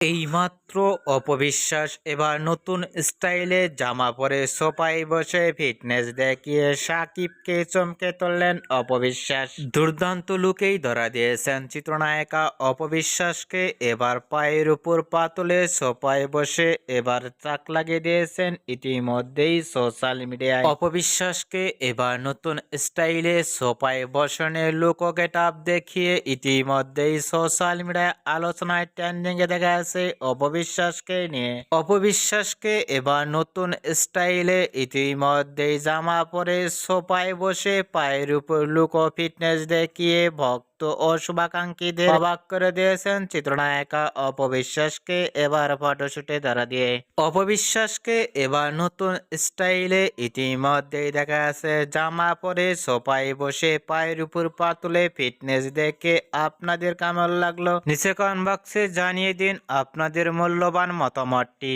এইমাত্র অপবিশ্বাস এবার নতুন স্টাইলে জামা পরে সোফায় বসে ফিটনেস দেখিয়ে সাকিবকে চমকে তুললেন অপবিশ্বাস। দুর্দান্ত লুকেই ধরা দিয়েছেন চিত্রনায়িকা অপবিশ্বাসকে। এবার পায়ের উপর পা তুলে সোফায় বসে এবার তাক লাগিয়ে দিয়েছেন ইতিমধ্যেই সোশ্যাল মিডিয়ায়। অপবিশ্বাসকে এবার নতুন স্টাইলে সোফায় বসানোর লুক ও গেটআপ দেখিয়ে ইতিমধ্যেই সোশ্যাল মিডিয়ায় আলোচনায় ট্রেন্ডিং এ দেখা অপবিশ্বাসকে নিয়ে। অপবিশ্বাসকে এবার নতুন স্টাইলে ইতিমধ্যেই জামা পরে সোফায় বসে পায়ের উপর লুক ও ফিটনেস দেখিয়ে ভক্ত ও শুভাকাঙ্ক্ষীদের অবাক করে দিয়েছেন চিত্রনায়িকা অপবিশ্বাসকে এবার ফটোশুটে ধরা দিয়ে। অপবিশ্বাসকে এবার নতুন স্টাইলে ইতিমধ্যেই দেখা যাচ্ছে জামা পরে সোফায় বসে পায়ের উপর পা তুলে ফিটনেস দেখে আপনাদের কেমন লাগলো নিচে কমেন্ট বক্সে জানিয়ে দিন আপনাদের মূল্যবান মতামতটি।